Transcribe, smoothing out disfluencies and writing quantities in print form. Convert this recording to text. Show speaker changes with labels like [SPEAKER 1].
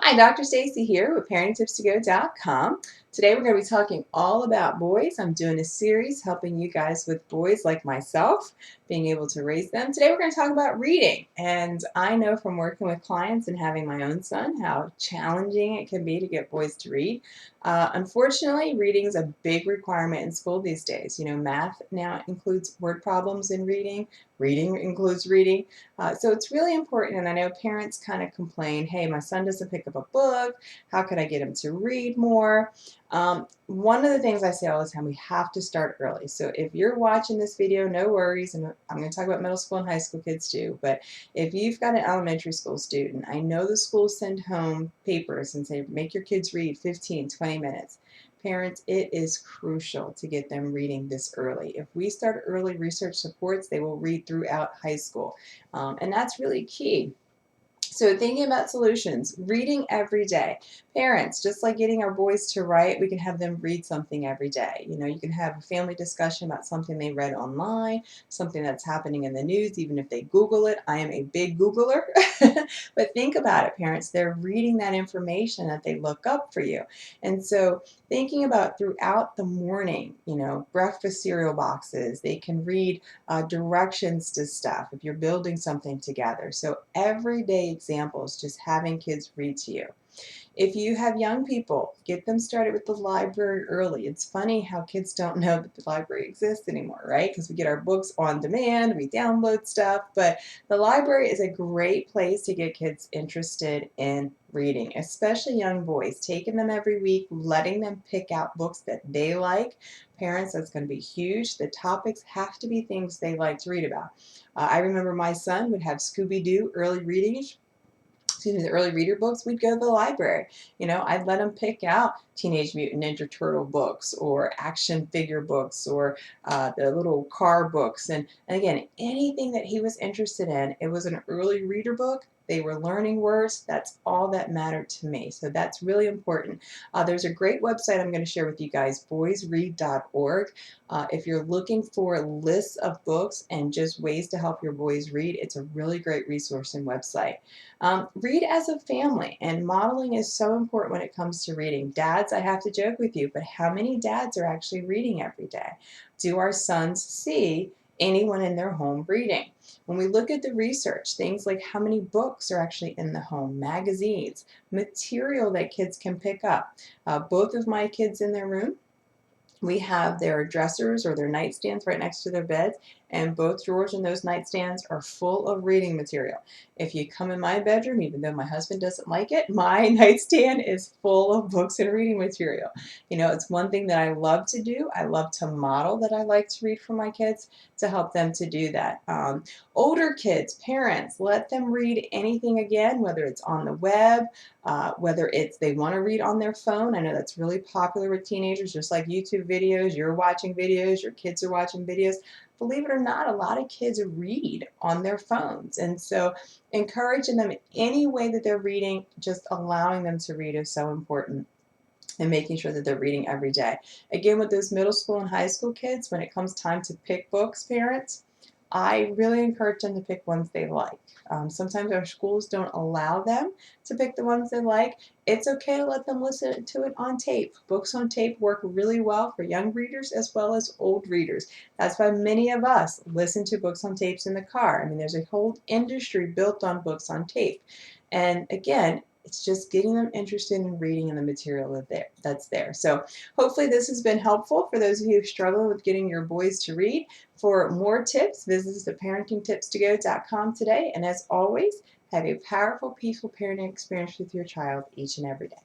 [SPEAKER 1] Hi, Dr. Stacy here with ParentingTipsToGo.com. Today we're going to be talking all about boys. I'm doing a series helping you guys with boys like myself, being able to raise them. Today we're going to talk about reading. And I know from working with clients and having my own son how challenging it can be to get boys to read. Unfortunately, reading is a big requirement in school these days. You know, math now includes word problems in reading. Reading includes reading. So it's really important, and I know parents kind of complain, hey, my son doesn't pick up a book. How can I get him to read more? One of the things I say all the time, we have to start early. So if you're watching this video, no worries, and I'm going to talk about middle school and high school kids too, but if you've got an elementary school student, I know the schools send home papers and say, make your kids read 15, 20 minutes. Parents, it is crucial to get them reading this early. If we start early, research supports they will read throughout high school. And that's really key. So thinking about solutions, reading every day. Parents, just like getting our boys to write, we can have them read something every day. You know, you can have a family discussion about something they read online, something that's happening in the news, even if they Google it. I am a big Googler. But think about it, parents. They're reading that information that they look up for you. And so thinking about throughout the morning, you know, breakfast cereal boxes, they can read directions to stuff if you're building something together. So everyday examples, just having kids read to you. If you have young people, get them started with the library early. It's funny how kids don't know that the library exists anymore, right? Because we get our books on demand, we download stuff, but the library is a great place to get kids interested in reading, especially young boys. Taking them every week, letting them pick out books that they like. Parents, that's going to be huge. The topics have to be things they like to read about. I remember my son would have Scooby-Doo early reading, the early reader books. We'd go to the library. You know, I'd let them pick out Teenage Mutant Ninja Turtle books or action figure books or the little car books. And again, anything that he was interested in, it was an early reader book. They were learning words. That's all that mattered to me. So that's really important. There's a great website I'm going to share with you guys, boysread.org. If you're looking for lists of books and just ways to help your boys read, it's a really great resource and website. Read as a family, and modeling is so important when it comes to reading. Dads, I have to joke with you, but how many dads are actually reading every day? Do our sons see anyone in their home reading? When we look at the research, things like how many books are actually in the home, magazines, material that kids can pick up. Both of my kids in their room, we have their dressers or their nightstands right next to their beds, and both drawers in those nightstands are full of reading material. If you come in my bedroom, even though my husband doesn't like it, my nightstand is full of books and reading material. You know, it's one thing that I love to do. I love to model that I like to read for my kids to help them to do that. Older kids, parents, let them read anything again, whether it's on the web, whether it's they want to read on their phone. I know that's really popular with teenagers, just like YouTube videos. You're watching videos, your kids are watching videos. Believe it or not, a lot of kids read on their phones. And so encouraging them any way that they're reading, just allowing them to read is so important, and making sure that they're reading every day. Again, with those middle school and high school kids, when it comes time to pick books, parents, I really encourage them to pick ones they like. Sometimes our schools don't allow them to pick the ones they like. It's okay to let them listen to it on tape. Books on tape work really well for young readers as well as old readers. That's why many of us listen to books on tapes in the car. I mean, there's a whole industry built on books on tape. And again, it's just getting them interested in reading and the material that's there. So hopefully this has been helpful for those of you who struggle with getting your boys to read. For more tips, visit us at parentingtipstogo.com today. And as always, have a powerful, peaceful parenting experience with your child each and every day.